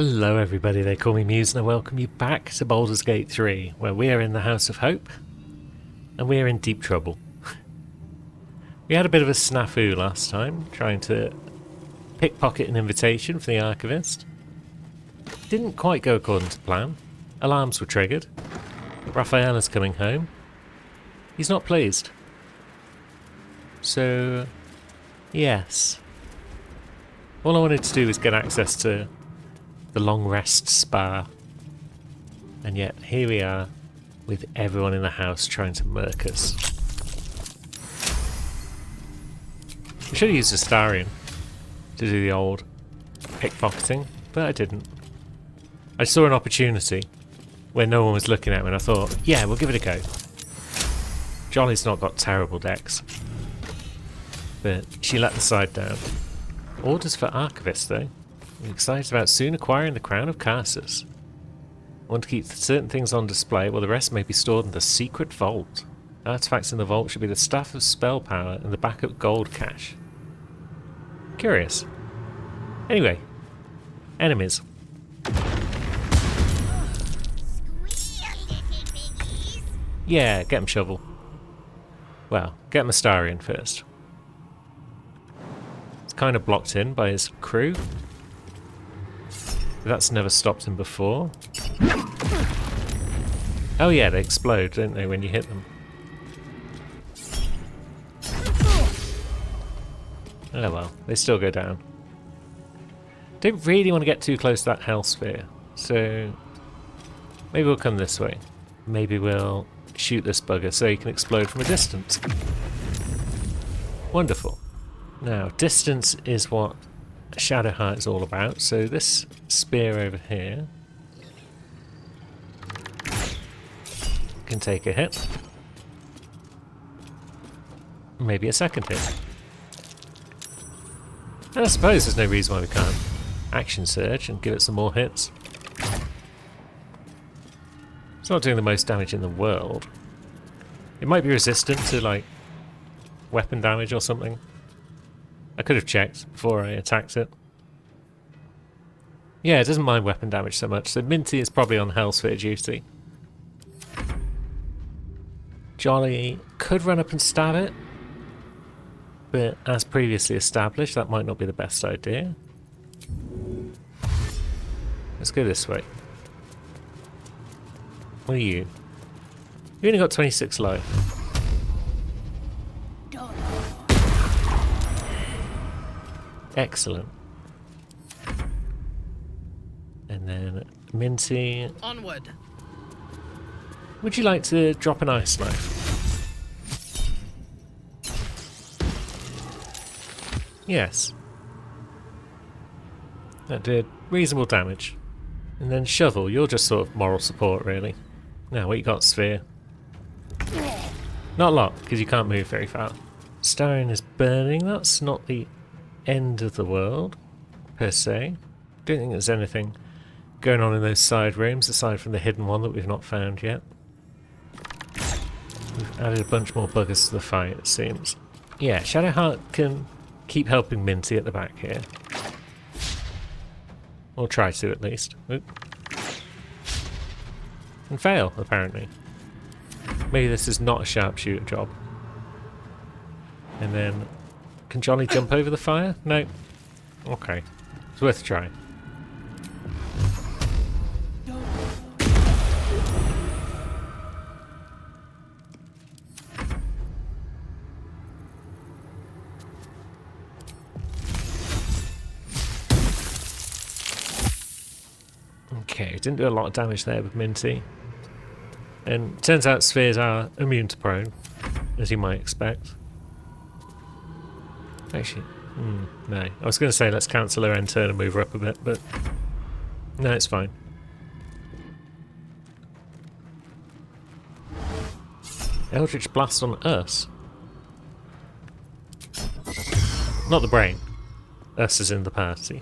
Hello everybody, they call me Muse and I welcome you back to Baldur's Gate 3, where we are in the House of Hope, and we are in deep trouble. We had a bit of a snafu last time, trying to pickpocket an invitation for the Archivist. Didn't quite go according to plan. Alarms were triggered. Raphael is coming home. He's not pleased. So, yes. All I wanted to do was get access to the Long Rest Spa. And yet, here we are, with everyone in the house trying to murk us. I should have used Astarion to do the old pickpocketing, but I didn't. I saw an opportunity where no one was looking at me and I thought, yeah, we'll give it a go. Jolly's not got terrible decks, but she let the side down. Orders for Archivist though. I'm excited about soon acquiring the Crown of Karsus. I want to keep certain things on display while the rest may be stored in the secret vault. Artifacts in the vault should be the Staff of Spell Power and the backup gold cache. Curious. Anyway, enemies. Yeah, get him, Shovel. Well, get him Astarion first. It's kind of blocked in by his crew. That's never stopped him before. Oh yeah, they explode, don't they, when you hit them? Oh well, they still go down. Don't really want to get too close to that hell sphere, so maybe we'll come this way. Maybe we'll shoot this bugger so he can explode from a distance. Wonderful. Now, distance is what Shadowheart is all about, so this spear over here can take a hit. Maybe a second hit. And I suppose there's no reason why we can't action surge and give it some more hits. It's not doing the most damage in the world. It might be resistant to, like, weapon damage or something. I could have checked before I attacked it. Yeah, it doesn't mind weapon damage so much, so Minty is probably on Hellsphere duty. Jolly could run up and stab it, but as previously established, that might not be the best idea. Let's go this way. What are you? You only got 26 life. Excellent. And then Minty. Onward. Would you like to drop an ice knife? Yes. That did reasonable damage. And then Shovel, you're just sort of moral support, really. Now, what you got, Sphere? Not a lot, because you can't move very far. Stone is burning. That's not the end of the world, per se. Don't think there's anything going on in those side rooms, aside from the hidden one that we've not found yet. We've added a bunch more buggers to the fight, it seems. Yeah, Shadowheart can keep helping Minty at the back here. Or try to, at least. Oop. And fail, apparently. Maybe this is not a sharpshooter job. And then, can Johnny jump over the fire? No. Okay. It's worth a try. Okay, didn't do a lot of damage there with Minty. And turns out spheres are immune to prone, as you might expect. Actually, no. I was going to say let's cancel her end turn and move her up a bit, but no, it's fine. Eldritch Blast on us? Not the brain. Us is in the party.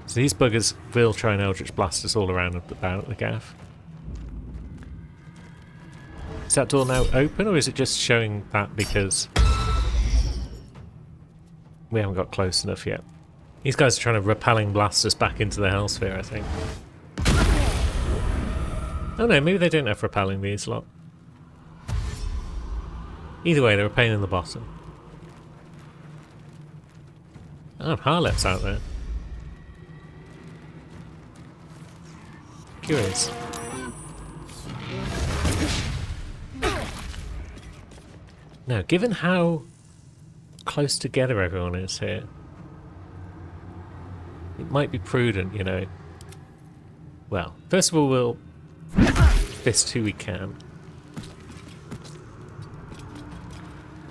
So these buggers will try and Eldritch Blast us all around about the gaff. Is that door now open, or is it just showing that because we haven't got close enough yet? These guys are trying to repelling blast us back into the Hellsphere, I think. Oh no, maybe they don't have repelling these lot. Either way, they're a pain in the bottom. Oh, Harlot's out there. Curious. Now, given how close together everyone is here, it might be prudent, you know. Well, first of all, we'll fist who we can.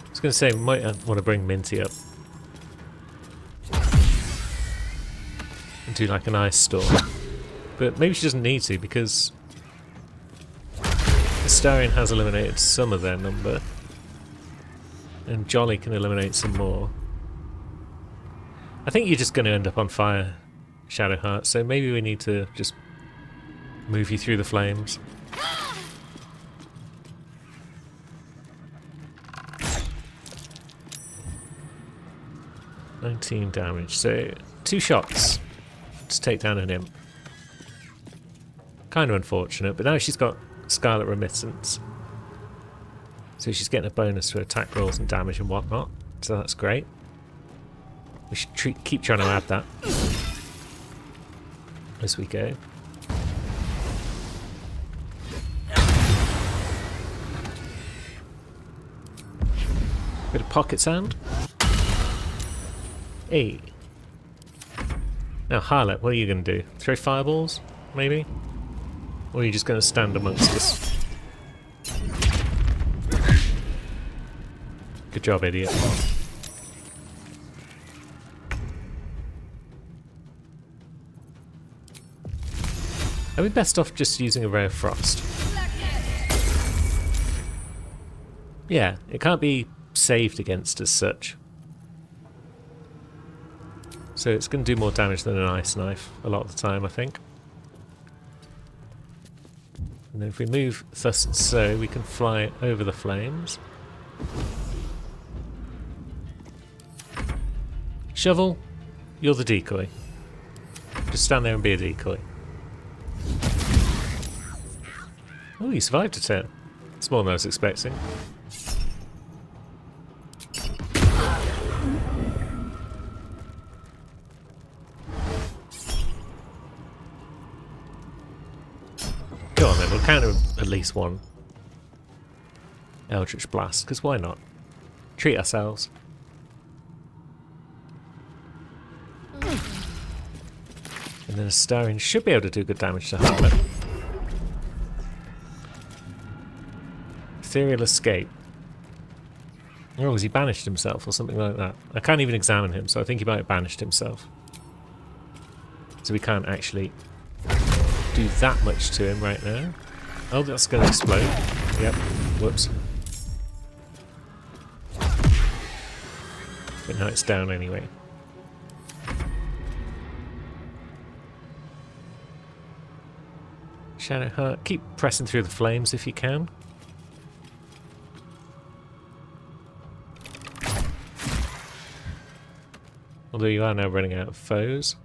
I was going to say, we might want to bring Minty up. And do like an ice storm. But maybe she doesn't need to, because Astarion has eliminated some of their number. And Jolly can eliminate some more. I think you're just going to end up on fire, Shadowheart, so maybe we need to just move you through the flames. $19 damage, so 2 shots to take down an imp. Kind of unfortunate, but now she's got Scarlet Remittance. So she's getting a bonus for attack rolls and damage and whatnot, so that's great. We should keep trying to add that as we go. Bit of pocket sound. Hey. Now Harlot, what are you going to do? Throw fireballs, maybe? Or are you just going to stand amongst us? Good job, idiot. Are we best off just using a Ray of Frost? Yeah, it can't be saved against as such. So it's going to do more damage than an Ice Knife a lot of the time, I think. And then if we move thus and so, we can fly over the flames. Shovel, you're the decoy. Just stand there and be a decoy. Oh, you survived a turn. It's more than I was expecting. Go on then, we'll counter at least one Eldritch Blast, because why not? Treat ourselves. And then Astarion should be able to do good damage to Harlot. Ethereal Escape. Oh, has he banished himself or something like that? I can't even examine him, so I think he might have banished himself. So we can't actually do that much to him right now. Oh, that's going to explode. Yep. Whoops. But now it's down anyway. Shadowheart, keep pressing through the flames if you can. Although you are now running out of foes.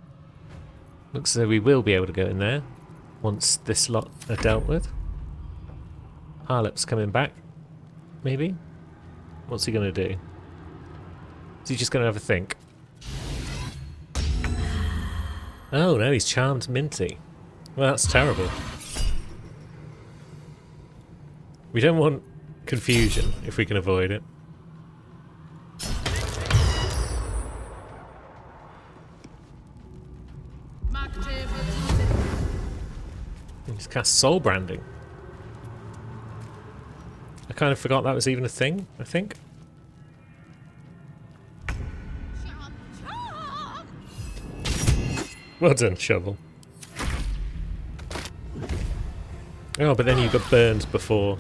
Looks as though we will be able to go in there once this lot are dealt with. Harlot's coming back, maybe? What's he going to do? Is he just going to have a think? Oh no, he's charmed Minty. Well, that's terrible. We don't want confusion if we can avoid it. He's cast Soul Branding. I kind of forgot that was even a thing, I think. Well done, Shovel. Oh, but then you got burned before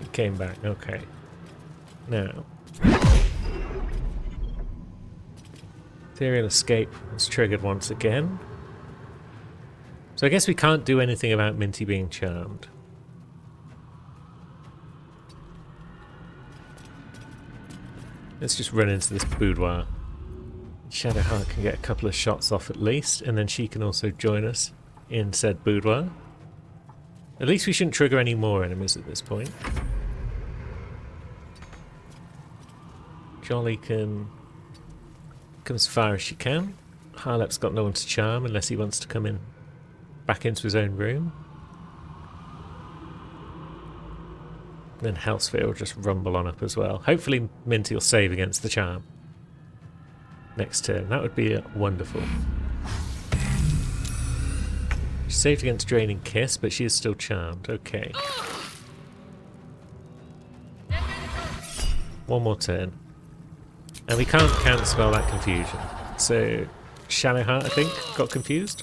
you came back. Okay. Now. Ethereal Escape is triggered once again. So I guess we can't do anything about Minty being charmed. Let's just run into this boudoir. Shadowheart can get a couple of shots off at least, and then she can also join us in said boudoir. At least we shouldn't trigger any more enemies at this point. Jolly can come as far as she can. Harlep's got no one to charm unless he wants to come in back into his own room. Then Hellsphere will just rumble on up as well. Hopefully Minty will save against the charm next turn. That would be wonderful. She saved against Draining Kiss, but she is still charmed. Okay. One more turn. And we can't counterspell that confusion. So Shadowheart, I think, got confused.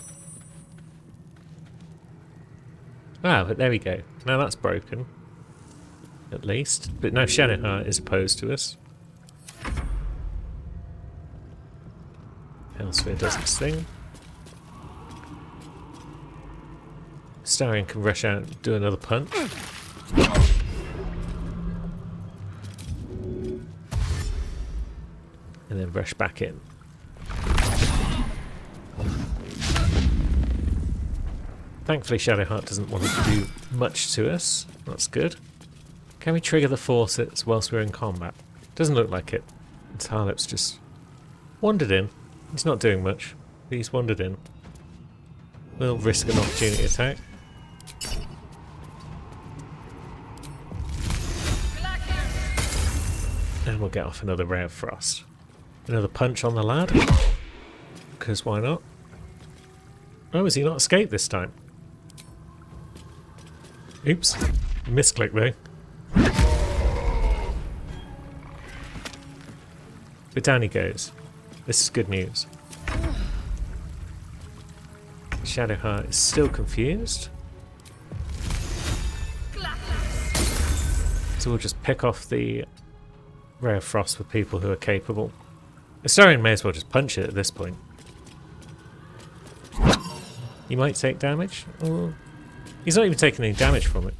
Ah, but there we go. Now that's broken. At least. But now Shadowheart is opposed to us. Hellsphere does its thing. Starion can rush out and do another punch. And then rush back in. Thankfully Shadowheart doesn't want to do much to us. That's good. Can we trigger the faucets whilst we're in combat? Doesn't look like it. It's Harlep's just wandered in. He's not doing much, but he's wandered in. We'll risk an opportunity attack. And we'll get off another Ray of Frost. Another punch on the lad. Because why not? Oh, has he not escaped this time? Oops. Misclick though. But down he goes. This is good news. Shadowheart is still confused. So we'll just pick off the Ray of Frost for people who are capable. Astarion may as well just punch it at this point. He might take damage, or he's not even taking any damage from it.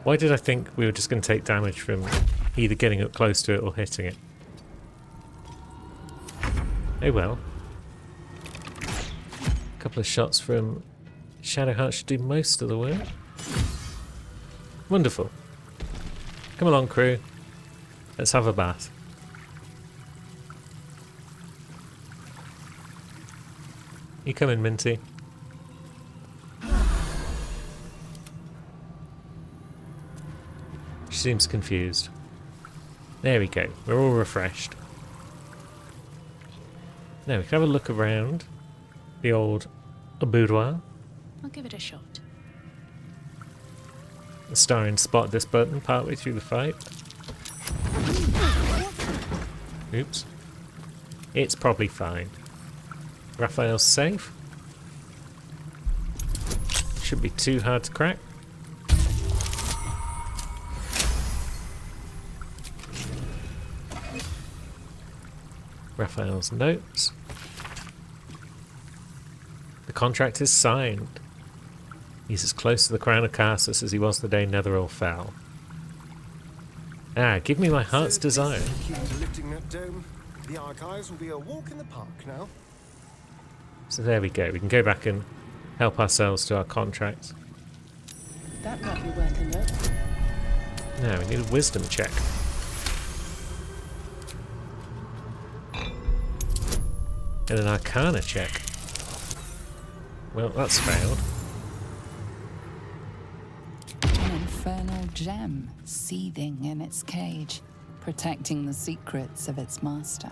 Why did I think we were just going to take damage from either getting up close to it or hitting it? Oh well. A couple of shots from Shadowheart should do most of the work. Wonderful. Come along, crew. Let's have a bath. You come in, Minty. She seems confused. There we go. We're all refreshed. Now we can have a look around the old boudoir. I'll give it a shot. Astarion spotted this button partway through the fight. Oops. It's probably fine. Raphael's safe. Shouldn't be too hard to crack. Raphael's notes. The contract is signed. He's as close to the crown of Karsus as he was the day Netheril fell. Ah, give me my heart's desire. Keep lifting that dome. The archives will be a walk in the park now. So there we go. We can go back and help ourselves to our contract. That might be worth a note. Now we need a wisdom check. And an arcana check. Well, that's failed. An infernal gem seething in its cage, protecting the secrets of its master.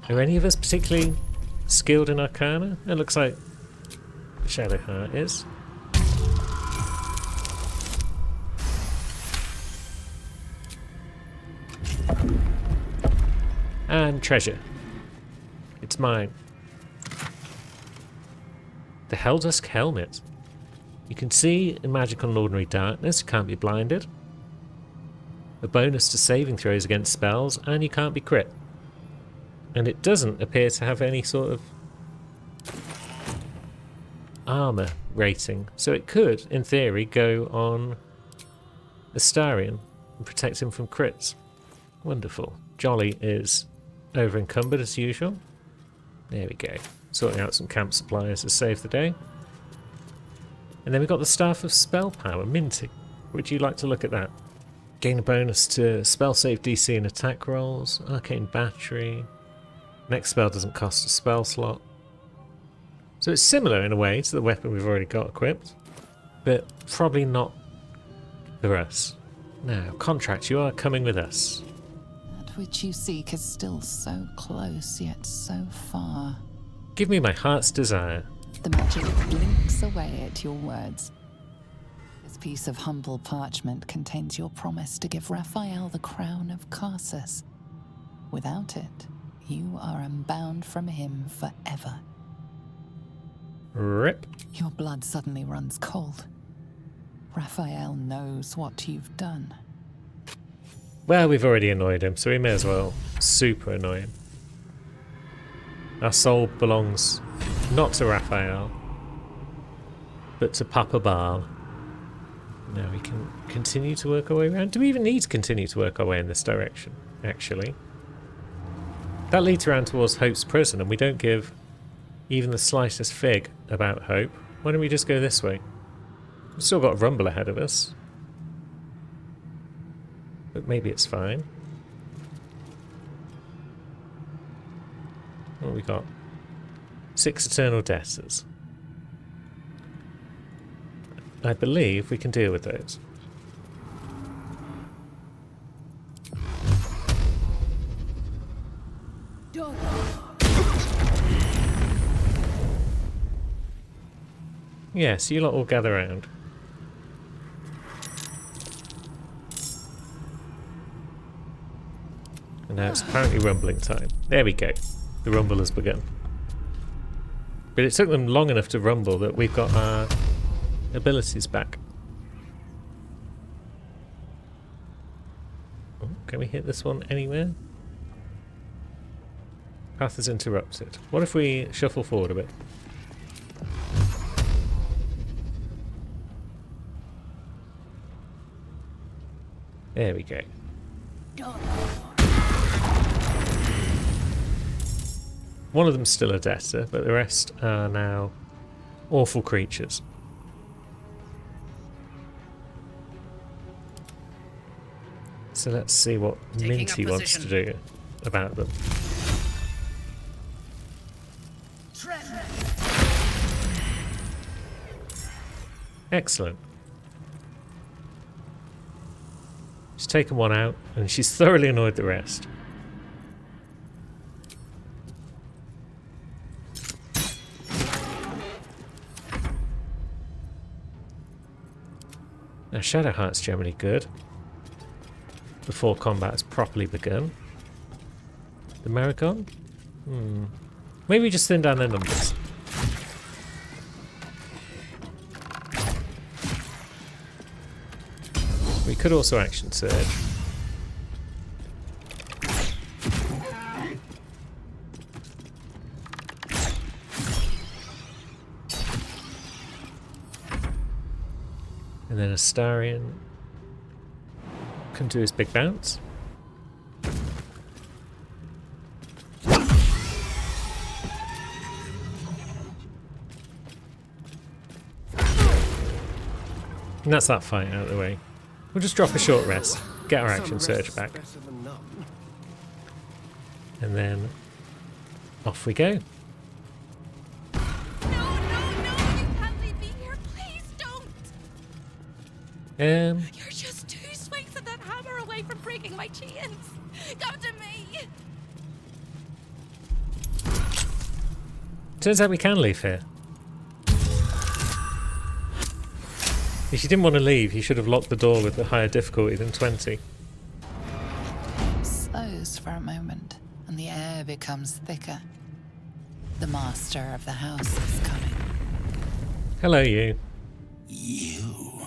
Are any of us particularly skilled in arcana? It looks like Shadowheart is. And treasure. It's mine. The Helldusk Helmet. You can see in magical and ordinary darkness, you can't be blinded. A bonus to saving throws against spells, and you can't be crit. And it doesn't appear to have any sort of armor rating. So it could, in theory, go on Astarion and protect him from crits. Wonderful. Jolly is over encumbered as usual. There we go. Sorting out some camp supplies to save the day. And then we've got the Staff of Spell Power, Minty. Would you like to look at that? Gain a bonus to spell save DC and attack rolls. Arcane Battery. Next spell doesn't cost a spell slot. So it's similar in a way to the weapon we've already got equipped, but probably not for us. Now, contract, you are coming with us. That which you seek is still so close, yet so far. Give me my heart's desire. The magic blinks away at your words. This piece of humble parchment contains your promise to give Raphael the crown of Karsus. Without it, you are unbound from him forever. Rip. Your blood suddenly runs cold. Raphael knows what you've done. Well, we've already annoyed him, so we may as well super annoy him. Our soul belongs not to Raphael, but to Papa Baal. Now we can continue to work our way around. Do we even need to continue to work our way in this direction, actually? That leads around towards Hope's prison, and we don't give even the slightest fig about Hope. Why don't we just go this way? We've still got Rumble ahead of us. But maybe it's fine. What have we got? 6 Eternal Debtors. I believe we can deal with those. Yes, you lot all gather round. And now it's apparently rumbling time. There we go. The rumble has begun. But it took them long enough to rumble that we've got our abilities back. Oh, can we hit this one anywhere? Path is interrupted. What if we shuffle forward a bit? There we go. One of them's still a debtor, but the rest are now awful creatures. So let's see what Minty wants to do about them. Excellent. She's taken one out, and she's thoroughly annoyed the rest. Now, Shadowheart's generally good before combat has properly begun. The Maragon? Maybe we just thin down their numbers. We could also action surge. And then Astarion can do his big bounce. And that's that fight out of the way. We'll just drop a short rest, get our action surge back, and then off we go. No, you can't leave me here. Please don't. You're just 2 swings of that hammer away from breaking my chains. Come to me. Turns out we can leave here. If you didn't want to leave, you should have locked the door with a higher difficulty than 20. Slows for a moment, and the air becomes thicker. The master of the house is coming. Hello, you. You.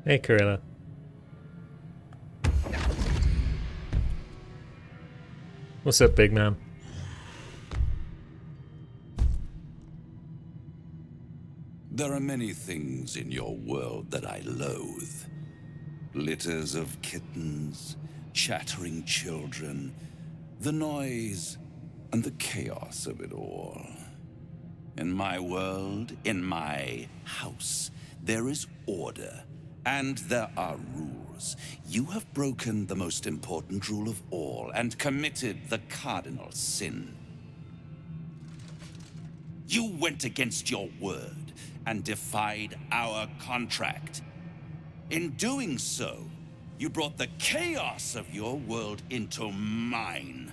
Hey, Corilla. What's up, big man? There are many things in your world that I loathe. Litters of kittens, chattering children, the noise and the chaos of it all. In my world, in my house, there is order, and there are rules. You have broken the most important rule of all, and committed the cardinal sin. You went against your word, and defied our contract. In doing so, you brought the chaos of your world into mine.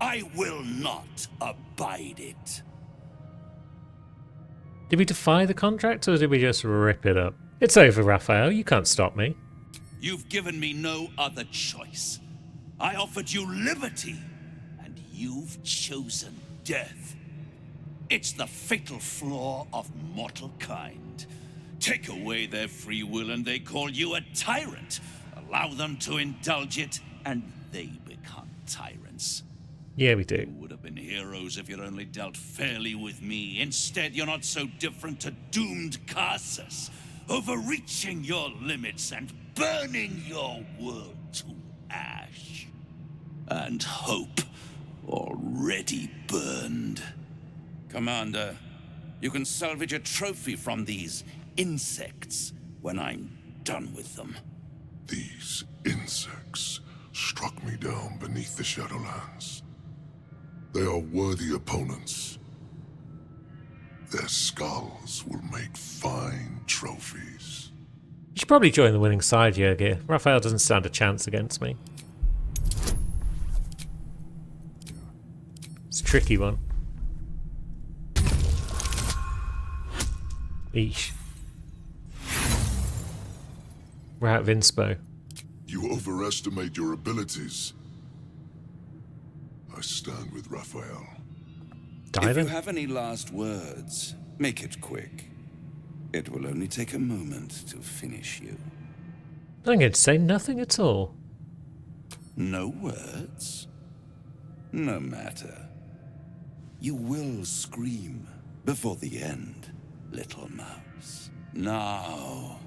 I will not abide it. Did we defy the contract, or did we just rip it up? It's over, Raphael. You can't stop me. You've given me no other choice. I offered you liberty, and you've chosen death. It's the fatal flaw of mortal kind. Take away their free will and they call you a tyrant. Allow them to indulge it and they become tyrants. Yeah, we You do. would have been heroes if you'd only dealt fairly with me. Instead, you're not so different to doomed Karsus, overreaching your limits and burning your world to ash. And hope already burned. Commander, you can salvage a trophy from these insects when I'm done with them. These insects struck me down beneath the Shadowlands. They are worthy opponents. Their skulls will make fine trophies. You should probably join the winning side, Yergir. Raphael doesn't stand a chance against me. It's a tricky one. Eesh. We're out of inspo. You overestimate your abilities. I stand with Raphael. If you Diving? have any last words, make it quick. It will only take a moment to finish you. I'm going to say nothing at all. No words? No matter. You will scream before the end, little mouse. Now,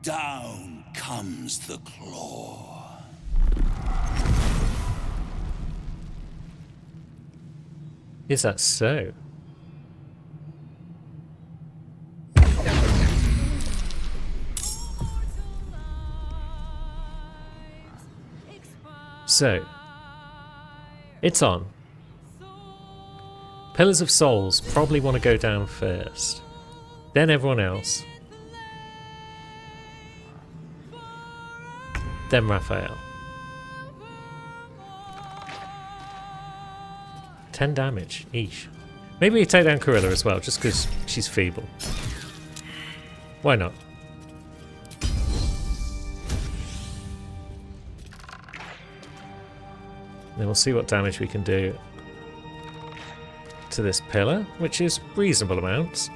down comes the claw. Is that so? So, it's on. Pillars of Souls probably want to go down first. Then everyone else. Then Raphael. 10 damage, eesh. Maybe we take down Corilla as well, just because she's feeble. Why not? Then we'll see what damage we can do to this pillar, which is reasonable amounts.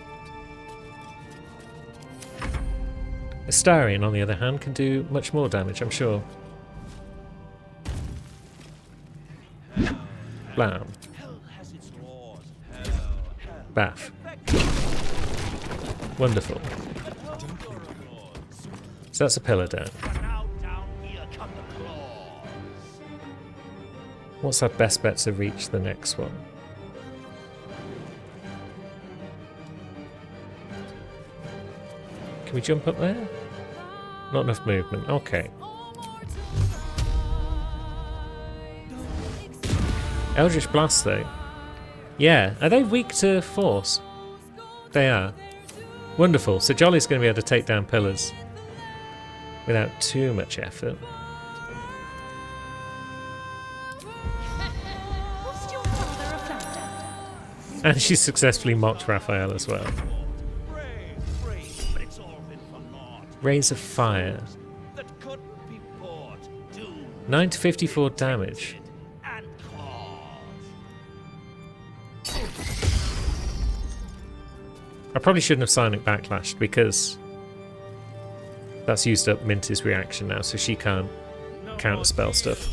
Astarion, on the other hand, can do much more damage, I'm sure. Blam. Bath. Wonderful. So that's a pillar down. What's our best bet to reach the next one? Can we jump up there? Not enough movement. Okay. Eldritch Blast, though. Yeah. Are they weak to force? They are. Wonderful. So Jolly's going to be able to take down pillars without too much effort. What's your father a flounder? And she successfully mocked Raphael as well. Rays of Fire. 9 to 54 damage. I probably shouldn't have Sonic Backlashed because that's used up Minty's reaction now, so she can't counterspell stuff.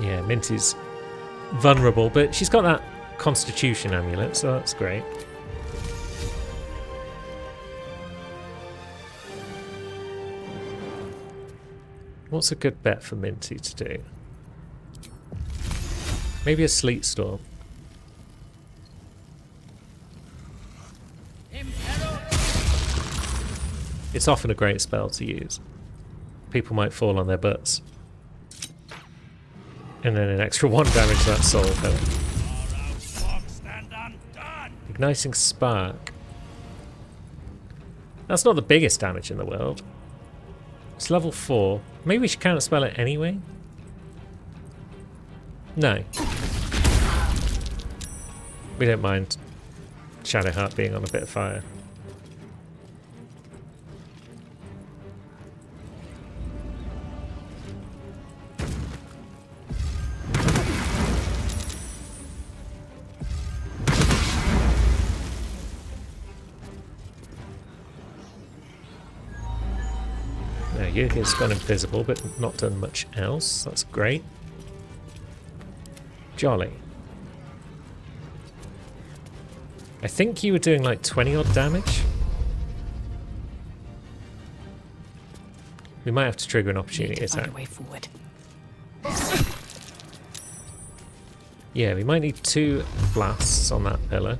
Yeah, Minty's vulnerable, but she's got that Constitution amulet, so that's great. What's a good bet for Minty to do? Maybe a Sleet Storm. It's often a great spell to use. People might fall on their butts. And then an extra 1 damage to that soul pillar. Igniting Spark. That's not the biggest damage in the world. It's level 4. Maybe we should counterspell it anyway? No. We don't mind Shadowheart being on a bit of fire. Now Yugi's gone invisible but not done much else. That's great. Jolly. I think you were doing like 20 odd damage. We might have to trigger an opportunity attack. Find a way forward. Yeah, we might need 2 blasts on that pillar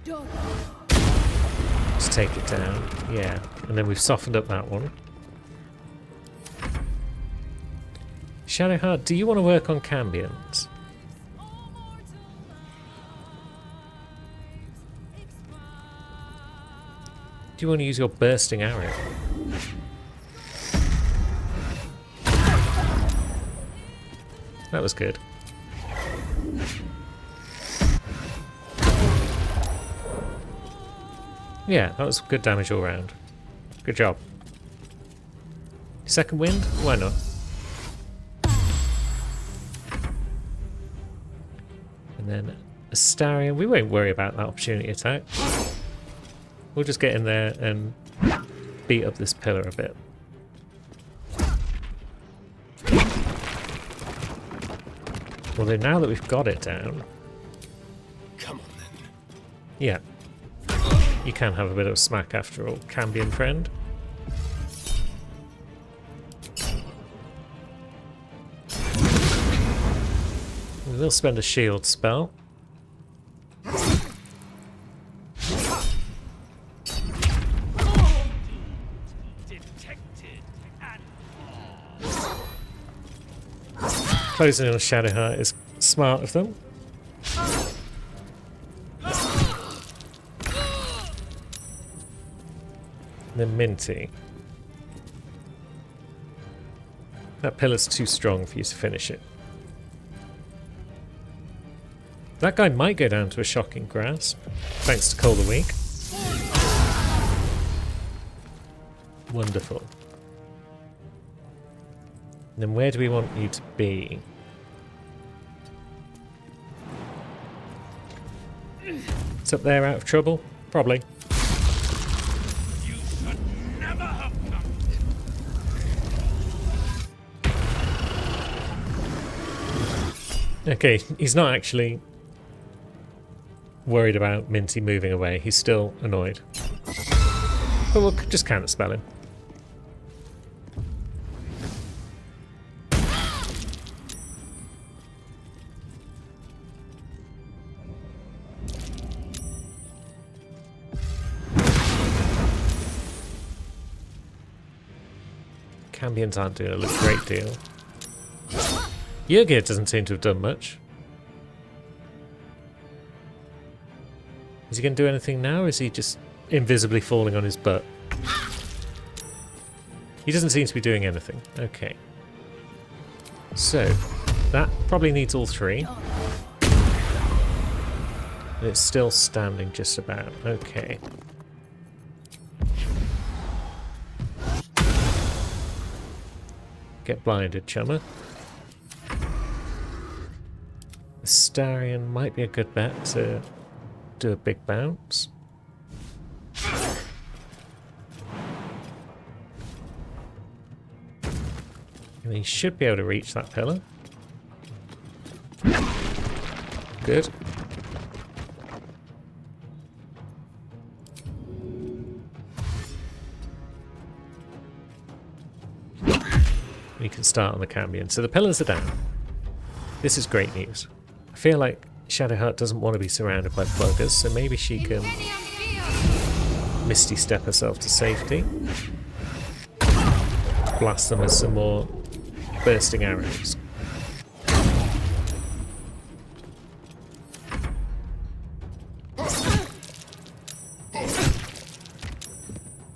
to take it down. Yeah, and then we've softened up that one. Shadowheart, do you want to work on Cambions? Do you want to use your bursting arrow? That was good. Yeah, that was good damage all round. Good job. Second wind? Why not? And then Astarion. We won't worry about that opportunity attack. We'll just get in there and beat up this pillar a bit. Although now that we've got it down... Come on then. Yeah. You can have a bit of a smack after all, Cambion friend. We will spend a shield spell. Closing on Shadowheart is smart of them. Then Minty. That pillar's too strong for you to finish it. That guy might go down to a shocking grasp, thanks to Call the Weak. Wonderful. And then where do we want you to be? It's up there out of trouble? Probably. Okay, he's not actually worried about Minty moving away. He's still annoyed. But we'll just counterspell him. Cambions aren't doing a great deal. Yurgir doesn't seem to have done much. Is he going to do anything now, or is he just invisibly falling on his butt? He doesn't seem to be doing anything. Okay. So, that probably needs all 3. And it's still standing just about. Okay. Get blinded, chummer. Astarion might be a good bet to do a big bounce. And he should be able to reach that pillar. Good. We can start on the Cambion. So the pillars are down. This is great news. I feel like Shadowheart doesn't want to be surrounded by buggers, so maybe she can Misty Step herself to safety. Blast them with some more bursting arrows.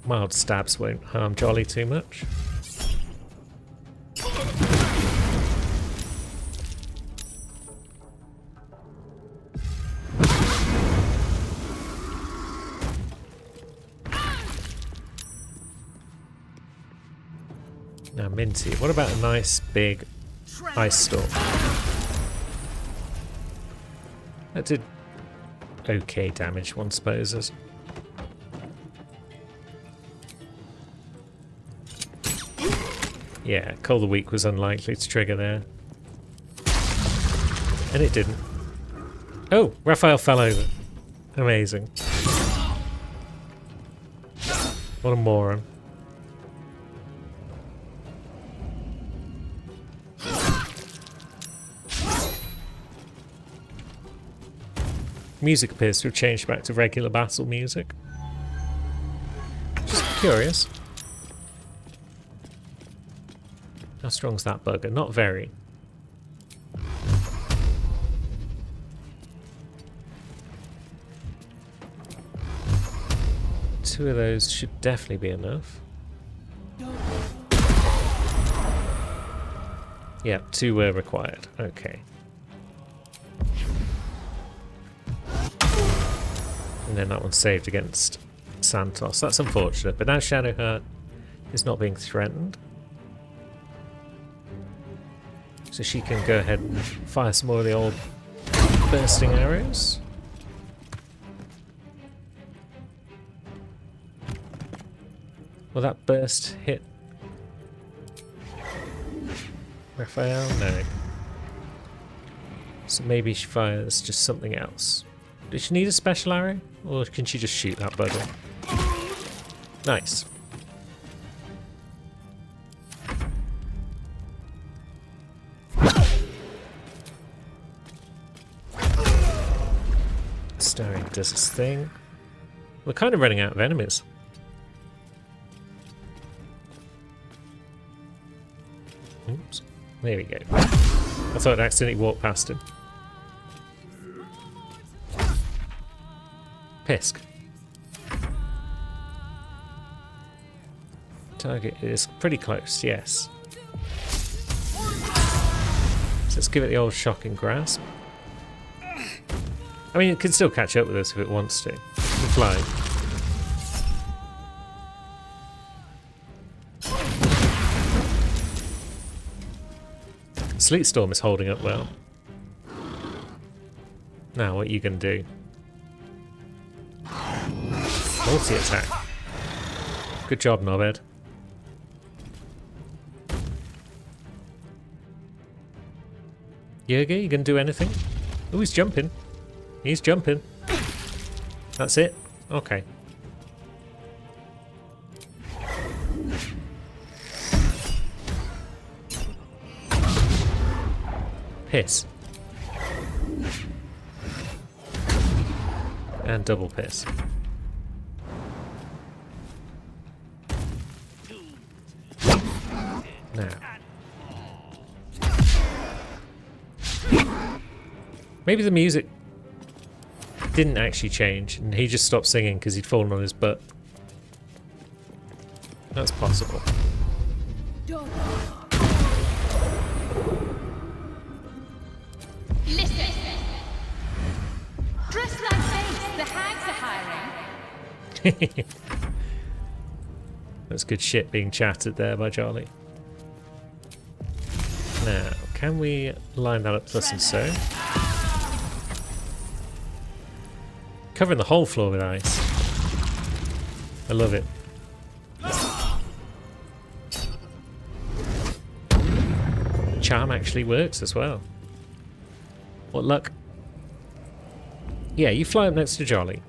Mild stabs won't harm Jolly too much. Now, Minty, what about a nice big ice storm? That did okay damage, one supposes. Yeah, Call the Weak was unlikely to trigger there. And it didn't. Oh, Raphael fell over. Amazing. What a moron. Music appears to have changed back to regular battle music. Just curious. How strong's that bugger? Not very. Two of those should definitely be enough. Yep, two were required. Okay. And then that one's saved against Santos. That's unfortunate, but now Shadowheart is not being threatened. So she can go ahead and fire some more of the old bursting arrows. Will that burst hit Raphael? No. So maybe she fires just something else. Does she need a special arrow? Or can she just shoot that bugger? Nice. Starring does his thing. We're kind of running out of enemies. Oops. There we go. I thought I'd accidentally walked past him. Pisk. Target is pretty close, yes. So let's give it the old shocking grasp. I mean, it can still catch up with us if it wants to. It can fly. Sleet Storm is holding up well. Now, what are you going to do? Multi-attack. Good job, Knobhead. Yerga, you going to do anything? Oh, he's jumping. He's jumping. That's it? Okay. Piss. And double piss. Now. Maybe the music didn't actually change and he just stopped singing because he'd fallen on his butt. That's possible. Listen. Dress like this. The hags are hiring. That's good shit being chatted there by Charlie. Now, can we line that up thus and so? Covering the whole floor with ice. I love it. charm actually works as well. What luck. Yeah, you fly up next to Jolly.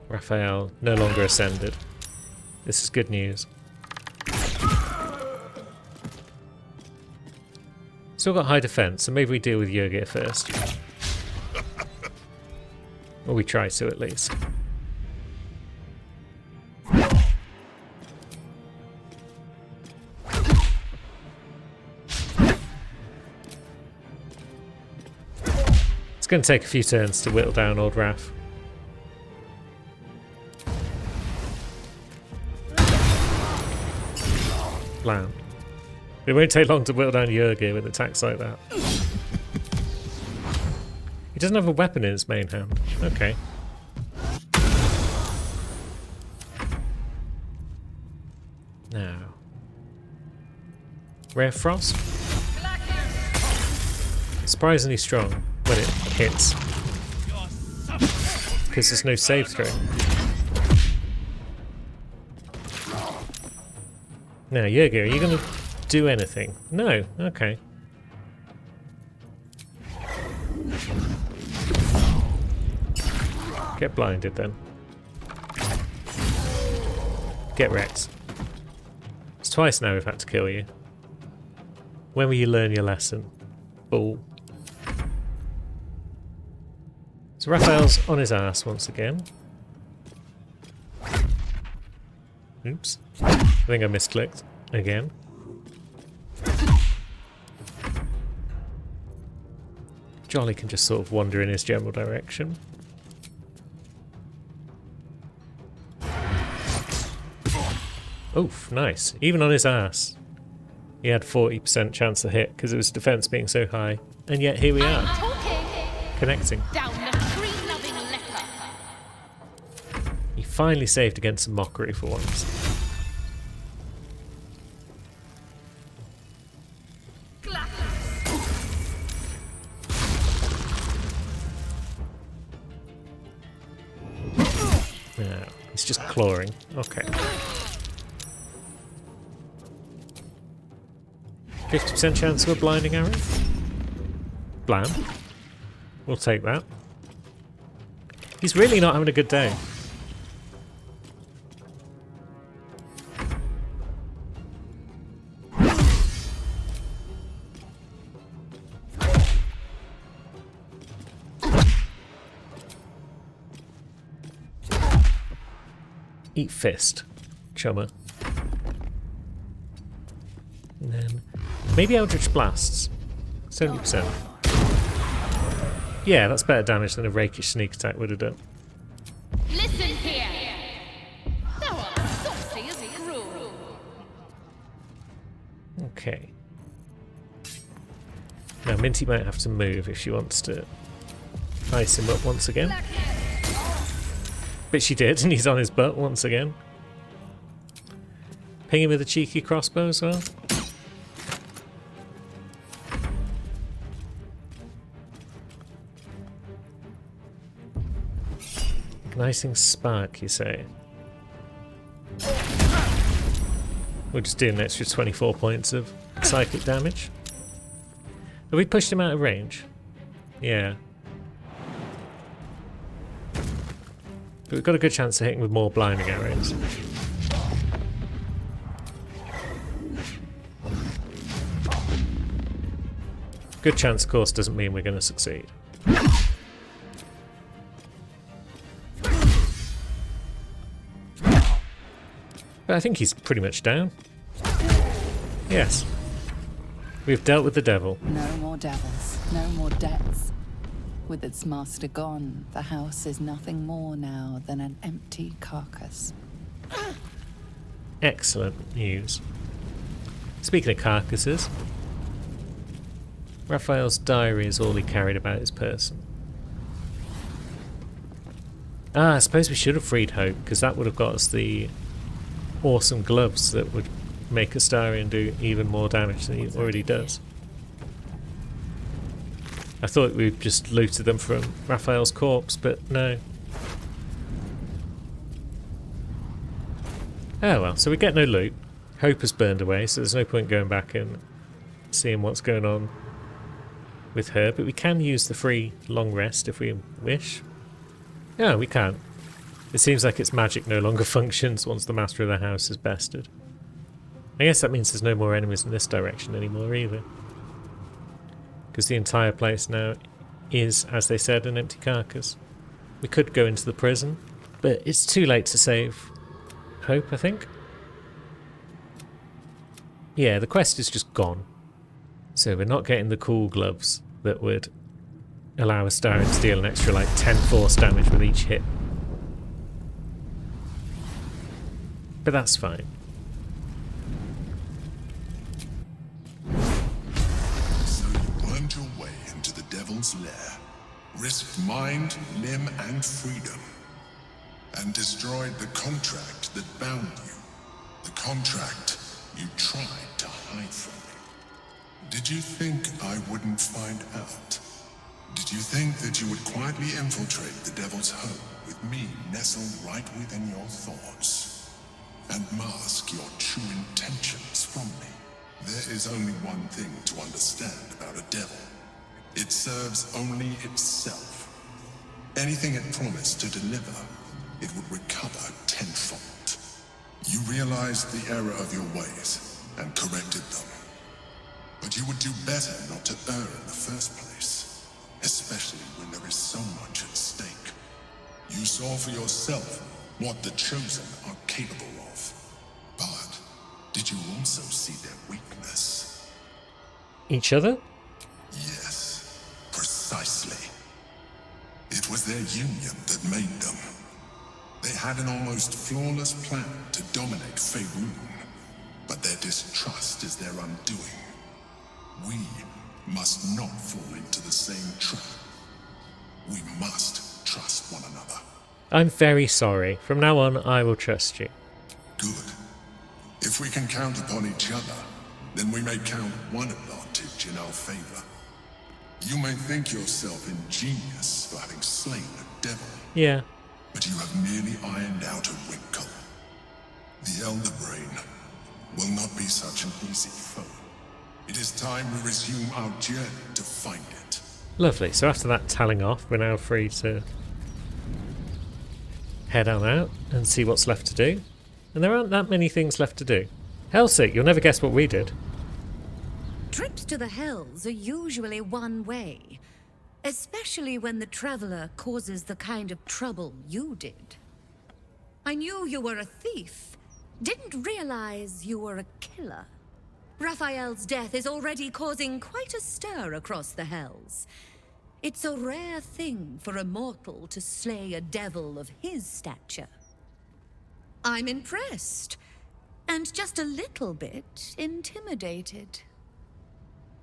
Raphael no longer ascended. This is good news. Still got high defense, so maybe we deal with Yurgir first. Or we try to, at least. It's going to take a few turns to whittle down old Raph. Blam. It won't take long to whittle down Yurgir with attacks like that. He doesn't have a weapon in his main hand. Okay. Now. Rare Frost. Surprisingly strong when it hits. Because there's no save throw. Now, Yurgir, are you going to do anything? No. Okay. Get blinded then. Get wrecked. It's twice now we've had to kill you. When will you learn your lesson? Fool. So Raphael's on his ass once again. Oops. I think I misclicked again. Jolly can just sort of wander in his general direction. Oof, nice. Even on his ass, he had 40% chance to hit because of his defense being so high. And yet here we are, connecting. Down the tree-loving leper. He finally saved against some mockery for once. No, he's just clawing. Okay. 50% chance of a blinding arrow? Blam. We'll take that. He's really not having a good day. Eat fist, chummer. And then maybe Eldritch Blasts. 70%. Yeah, that's better damage than a rakish sneak attack would have done. Listen here. Thou art saucy as cruel. Okay. Now Minty might have to move if she wants to ice him up once again. But she did, and he's on his butt once again. Ping him with a cheeky crossbow as well. Igniting Spark, you say? We'll just do an extra 24 points of psychic damage. Have we pushed him out of range? Yeah. But we've got a good chance of hitting with more blinding arrows. Good chance, of course, doesn't mean we're going to succeed. But I think he's pretty much down. Yes. We've dealt with the devil. No more devils, no more debts. With its master gone, the house is nothing more now than an empty carcass. Excellent news. Speaking of carcasses, Raphael's diary is all he carried about his person. Ah, I suppose we should have freed Hope, because that would have got us the awesome gloves that would make Astarion do even more damage than he already does. I thought we'd just looted them from Raphael's corpse, but no. Oh well, so we get no loot. Hope has burned away, so there's no point going back and seeing what's going on with her, but we can use the free long rest if we wish. Yeah, we can. It seems like its magic no longer functions once the master of the house is bested. I guess that means there's no more enemies in this direction anymore either. Because the entire place now is, as they said, an empty carcass. We could go into the prison, but it's too late to save Hope, I think. Yeah, the quest is just gone. So we're not getting the cool gloves that would allow Astarion to deal an extra like 10 force damage with each hit. But that's fine. So you wormed your way into the Devil's Lair, risked mind, limb, and freedom, and destroyed the contract that bound you. The contract you tried to hide from me. Did you think I wouldn't find out? Did you think that you would quietly infiltrate the Devil's home with me nestled right within your thoughts, and mask your true intentions from me? There is only one thing to understand about a devil. It serves only itself. Anything it promised to deliver, it would recover tenfold. You realized the error of your ways and corrected them. But you would do better not to err in the first place, especially when there is so much at stake. You saw for yourself what the Chosen are capable of. But did you also see their weakness? Each other? Yes, precisely. It was their union that made them. They had an almost flawless plan to dominate Faerun, but their distrust is their undoing. We must not fall into the same trap. We must trust one another. I'm very sorry. From now on, I will trust you. Good. If we can count upon each other, then we may count one advantage in our favor. You may think yourself ingenious for having slain a devil. Yeah. But you have merely ironed out a wrinkle. The Elder Brain will not be such an easy foe. It is time we resume our journey to find it. Lovely. So after that telling off, we're now free to head on out and see what's left to do. And there aren't that many things left to do. Hellsick, you'll never guess what we did. Trips to the Hells are usually one way. Especially when the traveler causes the kind of trouble you did. I knew you were a thief. Didn't realize you were a killer. Raphael's death is already causing quite a stir across the Hells. It's a rare thing for a mortal to slay a devil of his stature. I'm impressed. And just a little bit intimidated.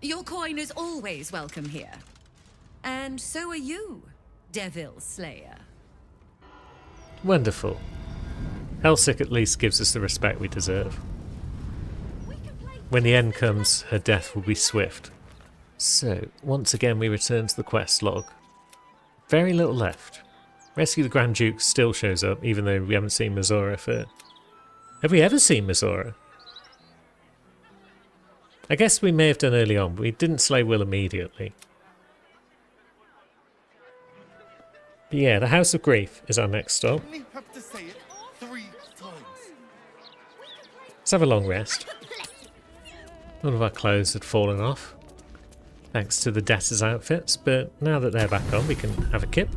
Your coin is always welcome here. And so are you, Devil Slayer. Wonderful. Hellsick at least gives us the respect we deserve. When the end comes, her death will be swift. So, once again we return to the quest log. Very little left. Rescue the Grand Duke still shows up, even though we haven't seen Mizora for... Have we ever seen Mizora? I guess we may have done early on, but we didn't slay Will immediately. But yeah, the House of Grief is our next stop. Have to say it 3 times. Let's have a long rest. None of our clothes had fallen off, thanks to the debtors' outfits, but now that they're back on, we can have a kip.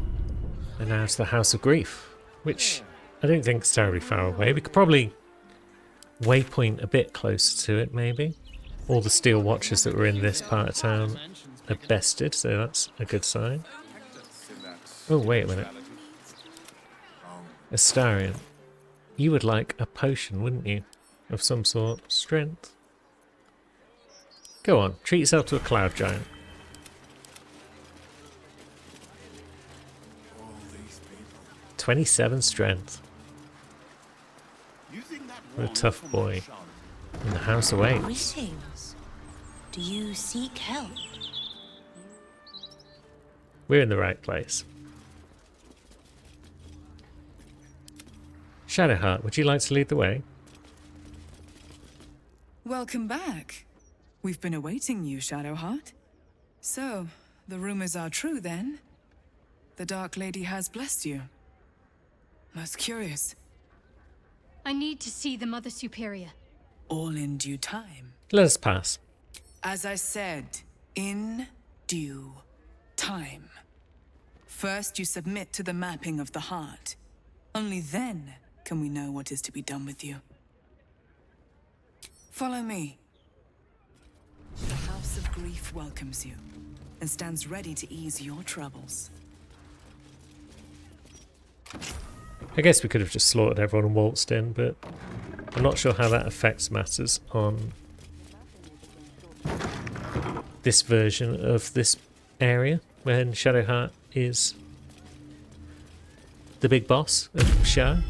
And now it's the House of Grief, which I don't think is terribly far away. We could probably waypoint a bit closer to it, maybe. All the steel watchers that were in this part of town are bested, so that's a good sign. Oh, wait a minute. Astarion, you would like a potion, wouldn't you? Of some sort. Strength. Go on, treat yourself to a cloud giant. All these people. 27 strength. What a tough boy. And the house awaits. Greetings. Do you seek help? We're in the right place. Shadowheart, would you like to lead the way? Welcome back. We've been awaiting you, Shadowheart. So, the rumors are true then? The Dark Lady has blessed you. Most curious. I need to see the Mother Superior. All in due time. Let us pass. As I said, in due time. First, you submit to the mapping of the heart. Only then can we know what is to be done with you. Follow me. The House of Grief welcomes you and stands ready to ease your troubles. I guess we could have just slaughtered everyone and waltzed in, but I'm not sure how that affects matters on this version of this area when Shadowheart is the big boss of Shire.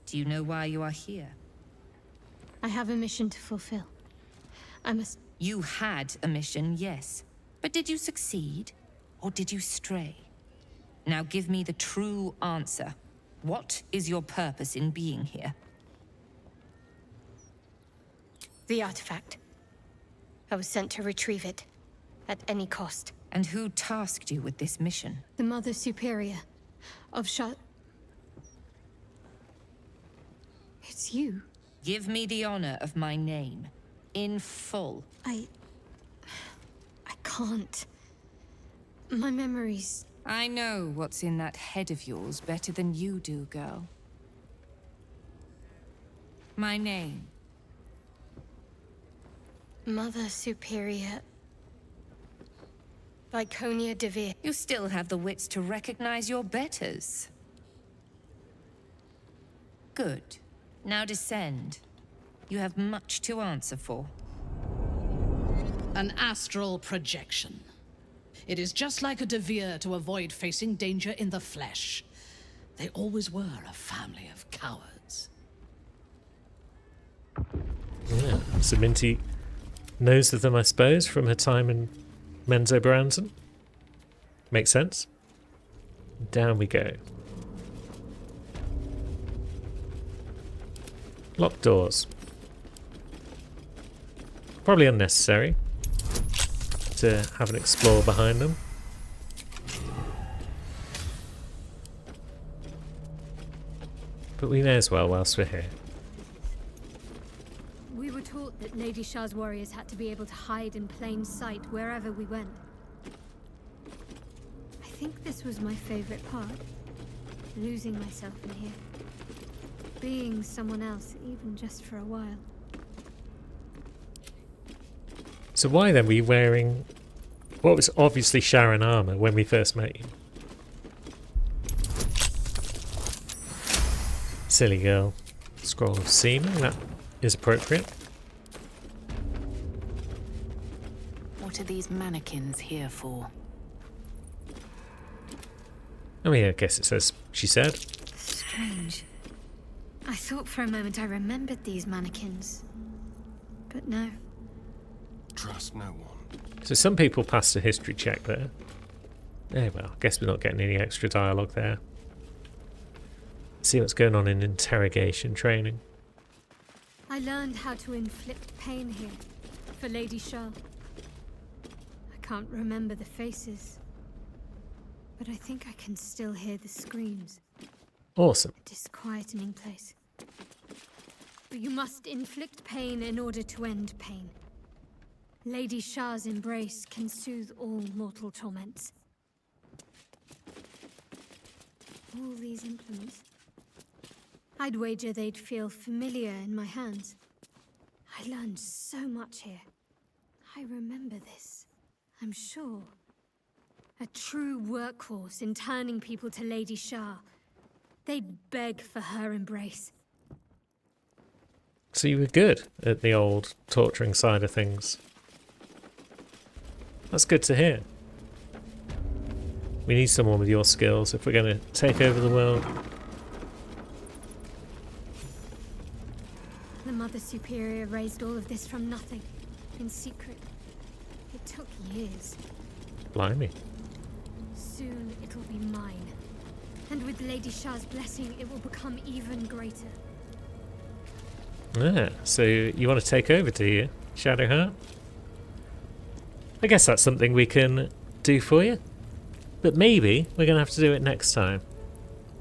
Do you know why you are here? I have a mission to fulfill. I must... You had a mission, yes. But did you succeed? Or did you stray? Now give me the true answer. What is your purpose in being here? The artifact. I was sent to retrieve it. At any cost. And who tasked you with this mission? The Mother Superior of It's you. Give me the honor of my name. In full. I can't. My memories... I know what's in that head of yours better than you do, girl. My name. Mother Superior... Viconia DeVere. You still have the wits to recognize your betters. Good. Now descend. You have much to answer for. An astral projection. It is just like a DeVere to avoid facing danger in the flesh. They always were a family of cowards. Yeah, so Minty knows of them, I suppose, from her time in Menzoberranzan. Makes sense. Down we go. Locked doors. Probably unnecessary to have an explore behind them. But we may as well whilst we're here. We were taught that Lady Shah's warriors had to be able to hide in plain sight wherever we went. I think this was my favorite part. Losing myself in here. Being someone else, even just for a while. So why then were you wearing what was obviously Sharon armor when we first met you? Silly girl. Scroll of seeming, that is appropriate. What are these mannequins here for? I mean, I guess it says she said. Strange. I thought for a moment I remembered these mannequins. But no. Trust no one. So some people passed a history check there. Yeah, well, I guess we're not getting any extra dialogue there. See what's going on in interrogation training. I learned how to inflict pain here, for Lady Shah. I can't remember the faces, but I think I can still hear the screams. Awesome. A disquieting place. But you must inflict pain in order to end pain. Lady Shah's embrace can soothe all mortal torments. All these implements. I'd wager they'd feel familiar in my hands. I learned so much here. I remember this, I'm sure. A true workhorse in turning people to Lady Shah. They'd beg for her embrace. So you were good at the old torturing side of things. That's good to hear. We need someone with your skills if we're going to take over the world. The Mother Superior raised all of this from nothing, in secret. It took years. Blimey. Soon it'll be mine. And with Lady Shah's blessing, it will become even greater. So you want to take over, do you, Shadowheart? I guess that's something we can do for you. But maybe we're going to have to do it next time.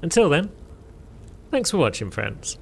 Until then, thanks for watching, friends.